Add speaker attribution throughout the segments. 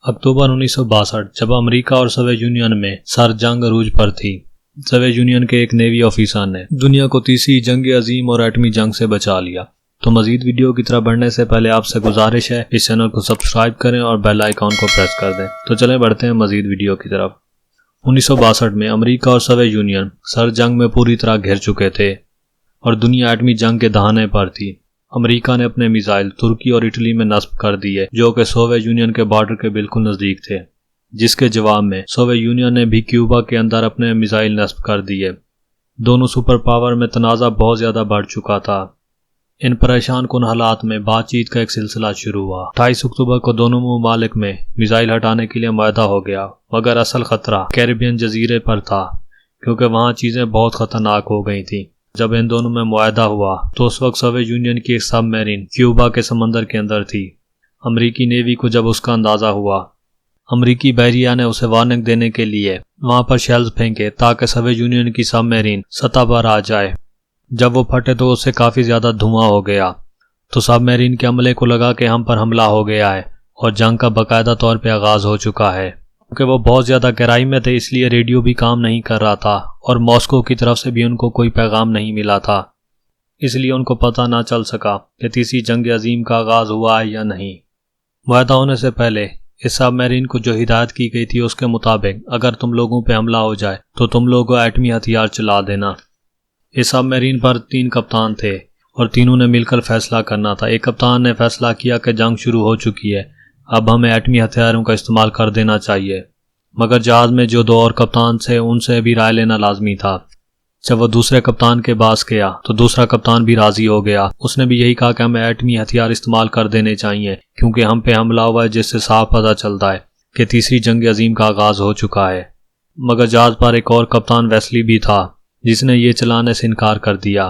Speaker 1: अक्टूबर 1962 जब अमेरिका और Soviet union में सर जंग अरूज पर थी। सोवियत यूनियन के एक नेवी ऑफिसर ने दुनिया को तीसरी जंग अजीम और एटमी जंग से बचा लिया। तो मजीद वीडियो की तरफ बढ़ने से पहले आपसे गुजारिश है इस चैनल को सब्सक्राइब करें और बेल आइकॉन को प्रेस कर दें। तो चलें बढ़ते हैं मजीद वीडियो की तरफ। 1962 में अमेरिका और सोवियत यूनियन सर जंग में पूरी तरह घिर चुके थे और दुनिया एटमी जंग के दहाने पर थी। अमेरिका ने अपने मिसाइल तुर्की और इटली में नस्ब कर दिए जो कि सोवियत यूनियन के बॉर्डर के बिल्कुल नजदीक थे, जिसके जवाब में सोवियत यूनियन ने भी क्यूबा के अंदर अपने मिसाइल नस्ब कर दिए। दोनों सुपर पावर में तनाज़ा बहुत ज्यादा बढ़ चुका था। इन परेशान कुन हालात में बातचीत का एक सिलसिला शुरू हुआ। 28 अक्टूबर को दोनों ममालिक में मिसाइल हटाने के लिए मुआहदा हो गया, मगर असल खतरा कैरिबियन जजीरे पर था क्योंकि वहां चीजें बहुत खतरनाक हो गई थी। जब इन दोनों में मुआहदा हुआ तो उस वक्त सोवियत यूनियन की एक सबमरीन क्यूबा के समंदर के अंदर थी। अमेरिकी नेवी को जब उसका अंदाजा हुआ, अमेरिकी बहरिया ने उसे वार्निंग देने के लिए वहां पर शेल्स फेंके ताकि सोवियत यूनियन की सबमरीन सतह पर आ जाए। जब वो फटे तो उससे काफी ज्यादा धुआं हो गया, तो सबमरीन के अमले को लगा कि हम पर हमला हो गया है और जंग का बाकायदा तौर पर आगाज हो चुका है। क्योंकि वो बहुत ज्यादा गहराई में थे इसलिए रेडियो भी काम नहीं कर रहा था और मॉस्को की तरफ से भी उनको कोई पैगाम नहीं मिला था, इसलिए उनको पता ना चल सका कि तीसरी जंग अजीम का आगाज हुआ है या नहीं। मुआहदा होने से पहले इस सबमरीन को जो हिदायत की गई थी उसके मुताबिक अगर तुम लोगों पे हमला हो जाए तो तुम लोगों एटमी हथियार चला देना। इस सबमरीन पर 3 कप्तान थे और तीनों ने मिलकर फैसला करना था। एक कप्तान ने फैसला किया कि जंग शुरू हो चुकी है, अब हमें एटमी हथियारों का इस्तेमाल कर देना चाहिए, मगर जहाज में जो 2 और कप्तान थे उनसे भी राय लेना लाजमी था। जब वह दूसरे कप्तान के पास गया तो दूसरा कप्तान भी राजी हो गया। उसने भी यही कहा कि हमें एटमी हथियार इस्तेमाल कर देने चाहिए क्योंकि हम पे हमला हुआ है, जिससे साफ पता चलता है कि तीसरी जंग अजीम का आगाज हो चुका है। मगर जहाज पर एक और कप्तान वेस्ली भी था जिसने ये चलाने से इनकार कर दिया,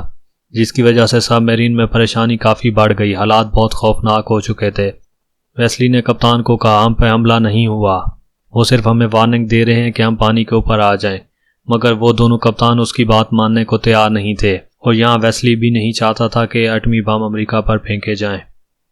Speaker 1: जिसकी वजह से सबमरीन में परेशानी काफी बढ़ गई। हालात बहुत खौफनाक हो चुके थे। वेस्ली ने कप्तान को कहा हम पे हमला नहीं हुआ, वो सिर्फ हमें वार्निंग दे रहे हैं कि हम पानी के ऊपर आ जाएं। मगर वो दोनों कप्तान उसकी बात मानने को तैयार नहीं थे और यहाँ वेस्ली भी नहीं चाहता था कि एटमी बम अमेरिका पर फेंके जाएं।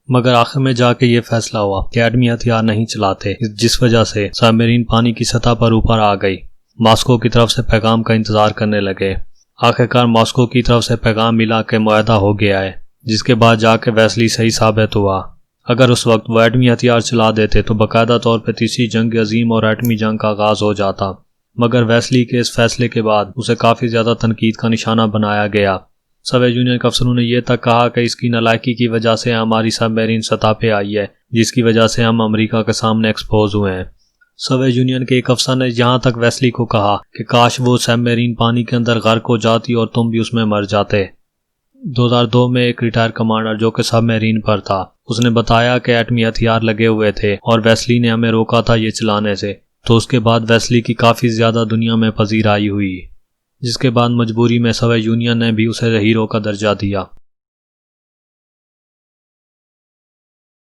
Speaker 1: मगर आखिर में जाके ये फैसला हुआ कि एटमी हथियार नहीं चलाते, जिस वजह से सबमरीन पानी की सतह पर ऊपर आ गई। मॉस्को की तरफ से पैगाम का इंतजार करने लगे। आखिरकार मॉस्को की तरफ से पैगाम मिला के मुआहदा हो गया है, जिसके बाद जाके वेस्ली सही साबित हुआ। अगर उस वक्त वो एटमी हथियार चला देते तो बाकायदा तौर पर तीसरी जंग अजीम और एटमी जंग का आगाज हो जाता। मगर वेस्ली के इस फैसले के बाद उसे काफी ज्यादा तनकीद का निशाना बनाया गया। सोवियत यूनियन के अफसरों ने यह तक कहा कि इसकी नालायकी की वजह से हमारी सबमरीन सतह पे आई है, जिसकी वजह से हम अमेरिका के सामने एक्सपोज हुए हैं। सोवियत यूनियन के एक अफसर ने यहाँ तक वेस्ली को कहा कि काश वो सबमरीन पानी के अंदर गर्क हो जाती और तुम भी उसमें मर जाते। 2002 में एक रिटायर कमांडर जो कि सबमरीन पर था, उसने बताया कि एटमी हथियार लगे हुए थे और वेस्ली ने हमें रोका था ये चलाने से। तो उसके बाद वेस्ली की काफी ज्यादा दुनिया में पजीराई हुई, जिसके बाद मजबूरी में सोवियत यूनियन ने भी उसे हीरो का दर्जा दिया।